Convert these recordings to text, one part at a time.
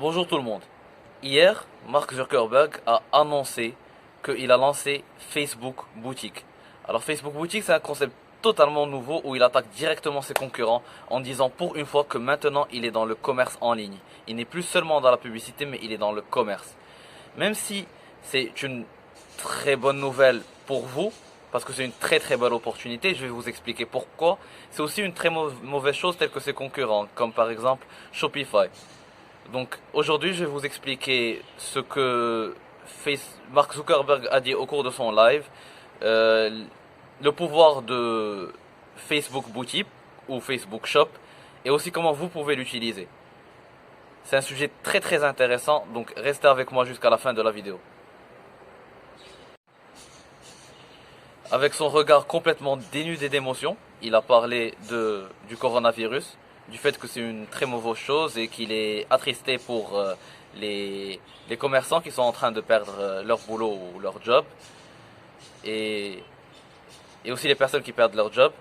Bonjour tout le monde. Hier, Mark Zuckerberg a annoncé qu'il a lancé Facebook Boutique. Alors Facebook Boutique, c'est un concept totalement nouveau où il attaque directement ses concurrents en disant pour une fois que maintenant il est dans le commerce en ligne. Il n'est plus seulement dans la publicité mais il est dans le commerce. Même si c'est une très bonne nouvelle pour vous, parce que c'est une très belle opportunité, je vais vous expliquer pourquoi. C'est aussi une très mauvaise chose telle que ses concurrents, comme par exemple Shopify. Donc aujourd'hui, je vais vous expliquer ce que Mark Zuckerberg a dit au cours de son live, euh, le pouvoir de Facebook Boutique ou Facebook Shop et aussi comment vous pouvez l'utiliser. C'est un sujet très intéressant, donc restez avec moi jusqu'à la fin de la vidéo. Avec son regard complètement dénudé d'émotion, il a parlé du coronavirus, du fait que c'est une très mauvaise chose et qu'il est attristé pour les, les commerçants qui sont en train de perdre leur boulot ou leur job et, et aussi les personnes qui perdent leur job.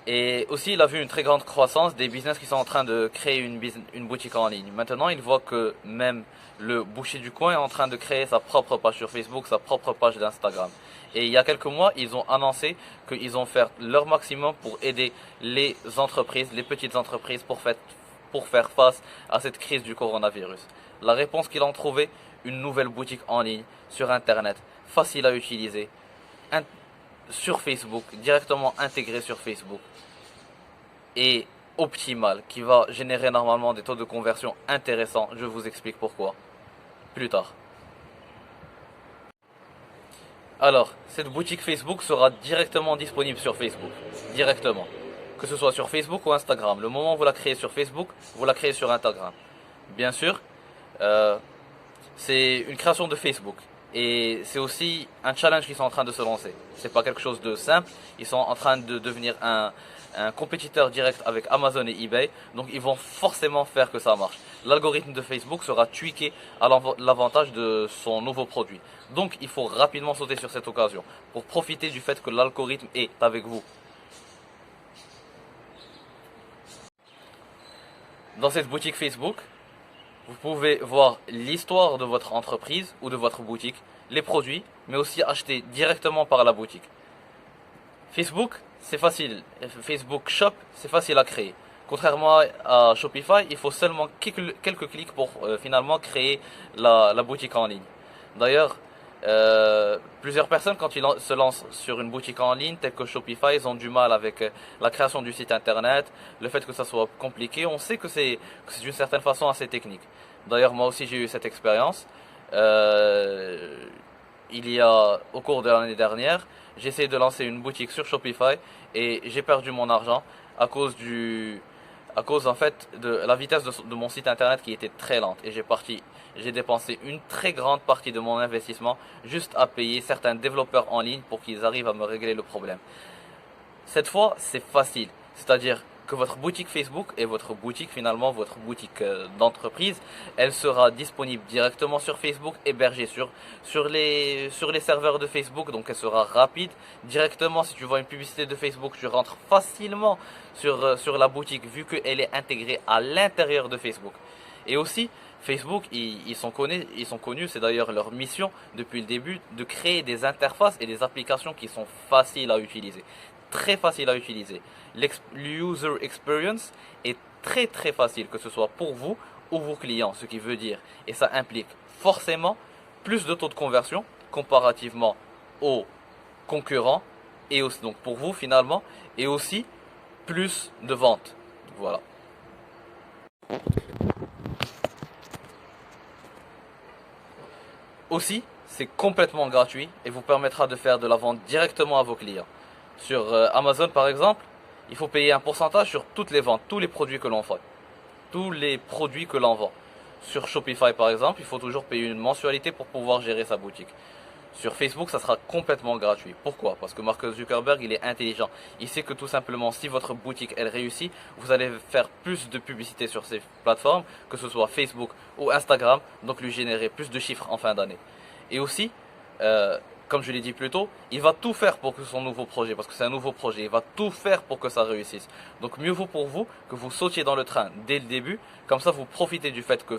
Et aussi, il a vu une très grande croissance des business qui sont en train de créer une boutique en ligne. Maintenant, il voit que même le boucher du coin est en train de créer sa propre page sur Facebook, sa propre page d'Instagram. Et il y a quelques mois, ils ont annoncé qu'ils vont faire leur maximum pour aider les entreprises, les petites entreprises, pour faire face à cette crise du coronavirus. La réponse qu'ils ont trouvée, une nouvelle boutique en ligne, sur Internet, facile à utiliser, sur Facebook, directement intégrée sur Facebook et optimale qui va générer normalement des taux de conversion intéressants. Je vous explique pourquoi plus tard. Alors, cette boutique Facebook sera directement disponible sur Facebook. Directement. Que ce soit sur Facebook ou Instagram. Le moment où vous la créez sur Facebook, vous la créez sur Instagram. Bien sûr, euh, c'est une création de Facebook. Et c'est aussi un challenge qu'ils sont en train de se lancer. C'est pas quelque chose de simple. Ils sont en train de devenir un compétiteur direct avec Amazon et eBay. Donc ils vont forcément faire que ça marche. L'algorithme de Facebook sera tweaké à l'avantage de son nouveau produit. Donc il faut rapidement sauter sur cette occasion pour profiter du fait que l'algorithme est avec vous. Dans cette boutique Facebook, vous pouvez voir l'histoire de votre entreprise ou de votre boutique, les produits, mais aussi acheter directement par la boutique. Facebook, c'est facile. Facebook Shop, c'est facile à créer. Contrairement à Shopify, il faut seulement quelques clics pour finalement créer la boutique en ligne. D'ailleurs, plusieurs personnes, quand ils se lancent sur une boutique en ligne, telle que Shopify, ils ont du mal avec la création du site internet, le fait que ça soit compliqué. On sait que c'est d'une certaine façon assez technique. D'ailleurs, moi aussi, j'ai eu cette expérience. Euh, il y a, au cours de l'année dernière, j'ai essayé de lancer une boutique sur Shopify et j'ai perdu mon argent à cause à cause en fait de la vitesse de mon site internet qui était très lente et j'ai dépensé une très grande partie de mon investissement juste à payer certains développeurs en ligne pour qu'ils arrivent à me régler le problème. Cette fois, c'est facile, c'est-à-dire que votre boutique Facebook et votre boutique finalement, votre boutique d'entreprise, elle sera disponible directement sur Facebook, hébergée sur les serveurs de Facebook, donc elle sera rapide. Directement, si tu vois une publicité de Facebook, tu rentres facilement sur la boutique vu qu'elle est intégrée à l'intérieur de Facebook. Et aussi, Facebook, ils sont connus, c'est d'ailleurs leur mission depuis le début, de créer des interfaces et des applications qui sont faciles à utiliser. Très facile à utiliser. L'user experience est très facile, que ce soit pour vous ou vos clients, ce qui veut dire, et ça implique forcément plus de taux de conversion comparativement aux concurrents, et aussi, donc pour vous finalement, et aussi plus de ventes. Voilà. Aussi, c'est complètement gratuit et vous permettra de faire de la vente directement à vos clients. Sur Amazon par exemple, il faut payer un pourcentage sur toutes les ventes, tous les produits que l'on fait, tous les produits que l'on vend. Sur Shopify par exemple, il faut toujours payer une mensualité pour pouvoir gérer sa boutique. Sur Facebook, ça sera complètement gratuit. Pourquoi? Parce que Mark Zuckerberg, il est intelligent. Il sait que tout simplement, si votre boutique, elle réussit, vous allez faire plus de publicité sur ces plateformes, que ce soit Facebook ou Instagram, donc lui générer plus de chiffres en fin d'année. Et aussi, comme je l'ai dit plus tôt, il va tout faire pour que son nouveau projet, parce que c'est un nouveau projet, il va tout faire pour que ça réussisse. Donc mieux vaut pour vous que vous sautiez dans le train dès le début, comme ça vous profitez du fait que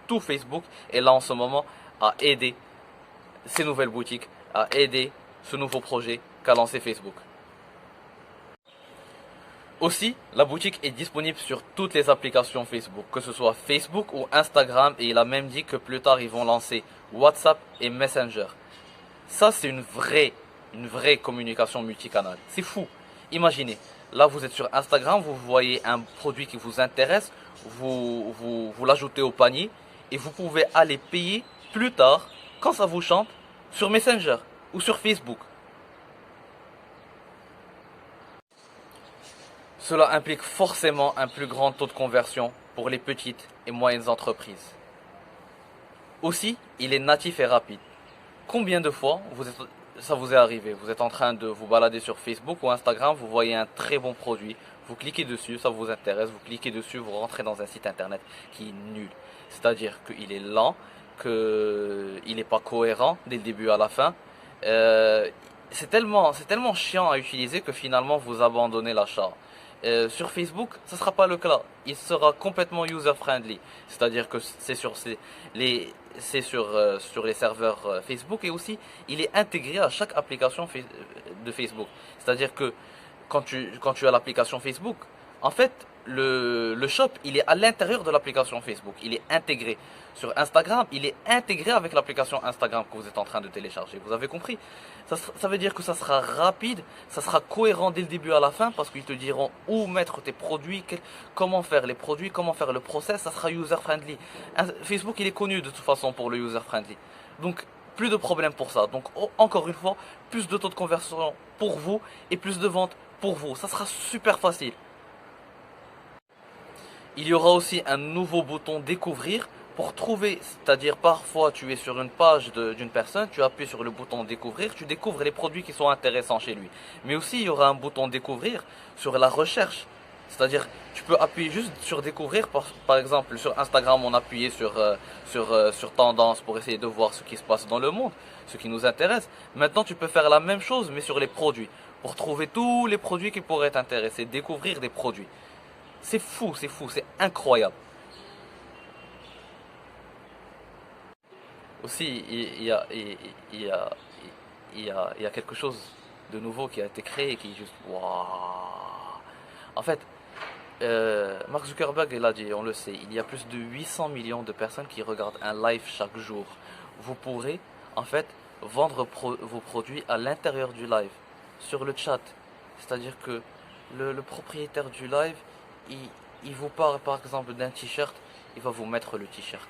tout Facebook est là en ce moment à aider ces nouvelles boutiques, à aider ce nouveau projet qu'a lancé Facebook. Aussi, la boutique est disponible sur toutes les applications Facebook, que ce soit Facebook ou Instagram, et il a même dit que plus tard ils vont lancer WhatsApp et Messenger. Ça, c'est une vraie communication multicanal. C'est fou. Imaginez, là vous êtes sur Instagram, vous voyez un produit qui vous intéresse, vous l'ajoutez au panier et vous pouvez aller payer plus tard, quand ça vous chante, sur Messenger ou sur Facebook. Cela implique forcément un plus grand taux de conversion pour les petites et moyennes entreprises. Aussi, il est natif et rapide. Combien de fois ça vous est arrivé? Vous êtes en train de vous balader sur Facebook ou Instagram, vous voyez un très bon produit, vous cliquez dessus, ça vous intéresse, vous cliquez dessus, vous rentrez dans un site internet qui est nul. C'est-à-dire qu'il est lent, qu'il n'est pas cohérent dès le début à la fin. C'est tellement chiant à utiliser que finalement vous abandonnez l'achat. Sur Facebook, ce ne sera pas le cas. Il sera complètement user-friendly. C'est-à-dire que sur les serveurs Facebook, et aussi il est intégré à chaque application de Facebook. C'est-à-dire que quand tu as l'application Facebook, en fait, le shop, il est à l'intérieur de l'application Facebook. Il est intégré. Sur Instagram, il est intégré avec l'application Instagram que vous êtes en train de télécharger. Vous avez compris? Ça veut dire que ça sera rapide, ça sera cohérent dès le début à la fin, parce qu'ils te diront où mettre tes produits, comment faire les produits, comment faire le process, ça sera user-friendly. Facebook, il est connu de toute façon pour le user-friendly. Donc, plus de problème pour ça. Donc, encore une fois, plus de taux de conversion pour vous et plus de ventes pour vous. Ça sera super facile. Il y aura aussi un nouveau bouton découvrir pour trouver, c'est-à-dire parfois tu es sur une page d'une personne, tu appuies sur le bouton découvrir, tu découvres les produits qui sont intéressants chez lui. Mais aussi il y aura un bouton découvrir sur la recherche, c'est-à-dire tu peux appuyer juste sur découvrir, par exemple sur Instagram on appuyait sur tendance pour essayer de voir ce qui se passe dans le monde, ce qui nous intéresse. Maintenant tu peux faire la même chose mais sur les produits, pour trouver tous les produits qui pourraient t'intéresser, découvrir des produits. C'est fou, c'est incroyable. Aussi, il y a quelque chose de nouveau qui a été créé qui est juste waouh. En fait, Mark Zuckerberg, il a dit, on le sait, il y a plus de 800 millions de personnes qui regardent un live chaque jour. Vous pourrez, en fait, vendre vos produits à l'intérieur du live, sur le chat. C'est-à-dire que le propriétaire du live, il vous parle par exemple d'un t-shirt, il va vous mettre le t-shirt.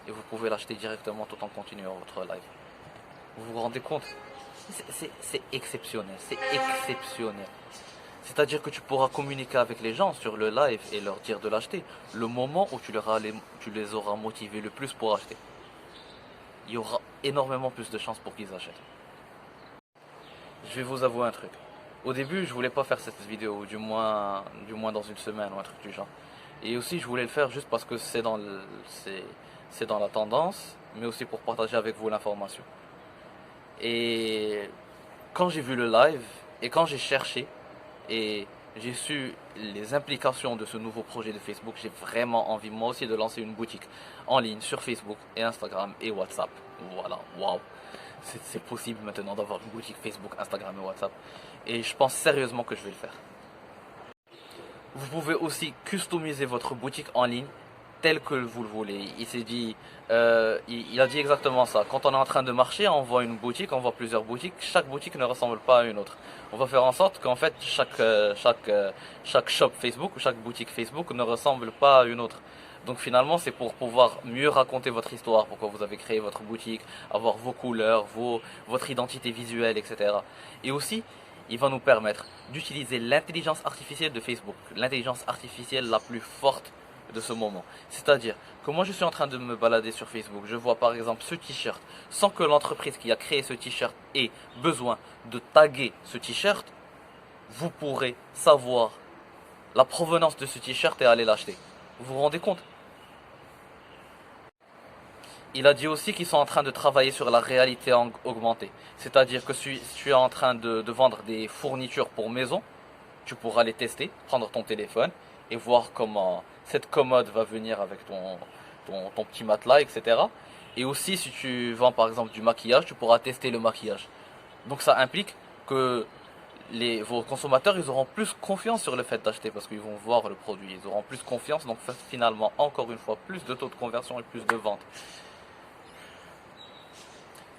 Et vous pouvez l'acheter directement tout en continuant votre live. Vous vous rendez compte? C'est exceptionnel, c'est exceptionnel. C'est-à-dire que tu pourras communiquer avec les gens sur le live et leur dire de l'acheter le moment où tu les auras motivés le plus pour acheter. Il y aura énormément plus de chances pour qu'ils achètent. Je vais vous avouer un truc. Au début, je voulais pas faire cette vidéo, du moins dans une semaine ou un truc du genre. Et aussi, je voulais le faire juste parce que c'est dans la tendance, mais aussi pour partager avec vous l'information. Et quand j'ai vu le live, et quand j'ai cherché, et j'ai su les implications de ce nouveau projet de Facebook, j'ai vraiment envie moi aussi de lancer une boutique en ligne sur Facebook et Instagram et WhatsApp. Voilà, waouh. C'est possible maintenant d'avoir une boutique Facebook, Instagram et WhatsApp. Et je pense sérieusement que je vais le faire. Vous pouvez aussi customiser votre boutique en ligne tel que vous le voulez. Il s'est dit, il a dit exactement ça. Quand on est en train de marcher, on voit une boutique, on voit plusieurs boutiques. Chaque boutique ne ressemble pas à une autre. On va faire en sorte qu'en fait chaque shop Facebook ou chaque boutique Facebook ne ressemble pas à une autre. Donc finalement, c'est pour pouvoir mieux raconter votre histoire, pourquoi vous avez créé votre boutique, avoir vos couleurs, votre identité visuelle, etc. Et aussi, il va nous permettre d'utiliser l'intelligence artificielle de Facebook, l'intelligence artificielle la plus forte de ce moment. C'est-à-dire que moi je suis en train de me balader sur Facebook, je vois par exemple ce t-shirt, sans que l'entreprise qui a créé ce t-shirt ait besoin de taguer ce t-shirt, vous pourrez savoir la provenance de ce t-shirt et aller l'acheter. Vous vous rendez compte? Il a dit aussi qu'ils sont en train de travailler sur la réalité augmentée. C'est-à-dire que si tu es en train de vendre des fournitures pour maison, tu pourras les tester, prendre ton téléphone et voir comment cette commode va venir avec ton petit matelas, etc. Et aussi, si tu vends par exemple du maquillage, tu pourras tester le maquillage. Donc ça implique que vos consommateurs, ils auront plus confiance sur le fait d'acheter parce qu'ils vont voir le produit, ils auront plus confiance, donc finalement, encore une fois, plus de taux de conversion et plus de ventes.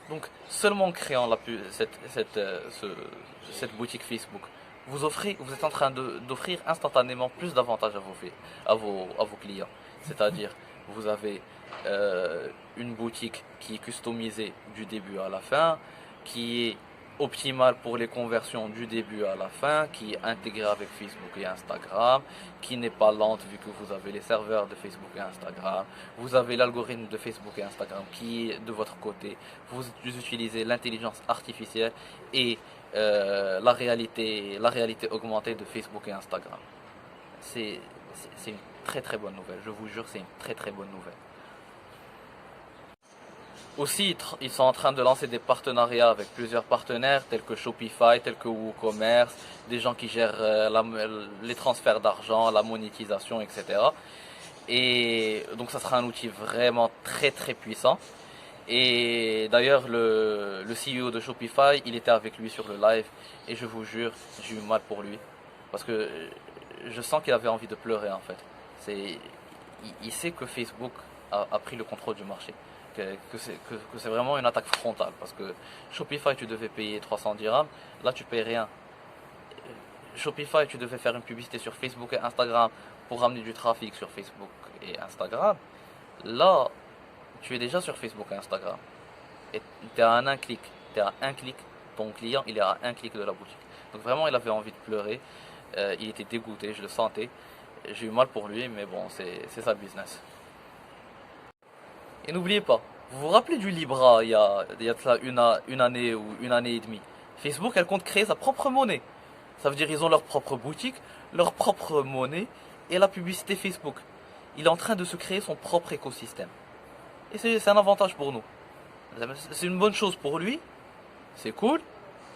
Donc, seulement en créant cette boutique Facebook, vous êtes en train d'offrir instantanément plus d'avantages à vos clients. C'est-à-dire, vous avez une boutique qui est customisée du début à la fin, qui est optimale pour les conversions du début à la fin, qui est intégrée avec Facebook et Instagram, qui n'est pas lente vu que vous avez les serveurs de Facebook et Instagram, vous avez l'algorithme de Facebook et Instagram qui est de votre côté, vous utilisez l'intelligence artificielle et la réalité augmentée de Facebook et Instagram. C'est une très très bonne nouvelle, je vous jure, c'est une très très bonne nouvelle. Aussi, ils sont en train de lancer des partenariats avec plusieurs partenaires tels que Shopify, tels que WooCommerce, des gens qui gèrent les transferts d'argent, la monétisation, etc. Et donc ça sera un outil vraiment très très puissant. Et d'ailleurs, le CEO de Shopify, il était avec lui sur le live et je vous jure, j'ai eu mal pour lui parce que je sens qu'il avait envie de pleurer en fait. Il sait que Facebook a pris le contrôle du marché, que c'est vraiment une attaque frontale parce que Shopify, tu devais payer 300 dirhams, là tu payes rien. Shopify, tu devais faire une publicité sur Facebook et Instagram pour ramener du trafic sur Facebook et Instagram. Là, tu es déjà sur Facebook et Instagram. Et tu es à un clic. Tu es à un clic. Ton client, il est à un clic de la boutique. Donc vraiment, il avait envie de pleurer. Il était dégoûté, je le sentais. J'ai eu mal pour lui, mais bon, c'est sa business. Et n'oubliez pas, vous vous rappelez du Libra il y a de cela une année ou une année et demie. Facebook, elle compte créer sa propre monnaie. Ça veut dire qu'ils ont leur propre boutique, leur propre monnaie et la publicité Facebook. Il est en train de se créer son propre écosystème. Et c'est un avantage pour nous. C'est une bonne chose pour lui. C'est cool.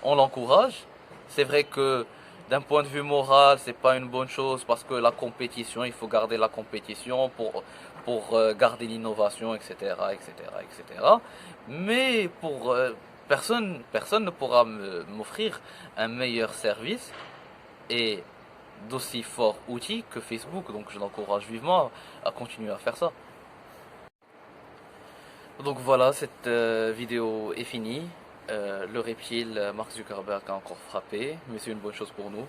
On l'encourage. C'est vrai que d'un point de vue moral, c'est pas une bonne chose parce que la compétition, il faut garder la compétition pour garder l'innovation, etc., etc., etc. Mais personne ne pourra m'offrir un meilleur service et d'aussi fort outil que Facebook. Donc je l'encourage vivement à continuer à faire ça. Donc voilà, cette vidéo est finie. Le reptile, Mark Zuckerberg a encore frappé, mais c'est une bonne chose pour nous.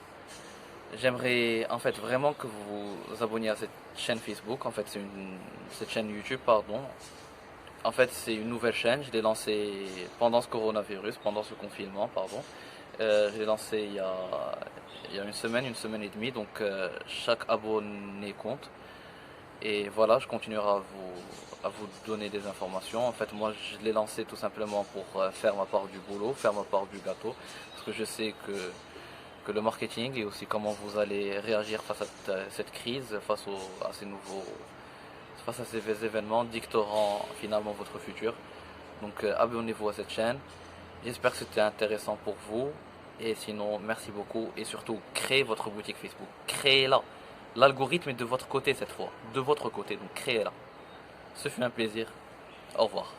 J'aimerais en fait vraiment que vous vous abonniez à cette chaîne Facebook, en fait cette chaîne YouTube, pardon. En fait c'est une nouvelle chaîne, je l'ai lancée pendant ce coronavirus, pendant ce confinement, pardon. Je l'ai lancée il y a une semaine et demie, donc chaque abonné compte. Et voilà, je continuerai à vous donner des informations. En fait, moi, je l'ai lancé tout simplement pour faire ma part du boulot, faire ma part du gâteau. Parce que je sais que le marketing et aussi comment vous allez réagir face à cette crise, face à ces événements dicteront finalement votre futur. Donc, abonnez-vous à cette chaîne. J'espère que c'était intéressant pour vous. Et sinon, merci beaucoup. Et surtout, créez votre boutique Facebook. Créez-la. L'algorithme est de votre côté cette fois, de votre côté, donc créez-la. Ce fut un plaisir. Au revoir.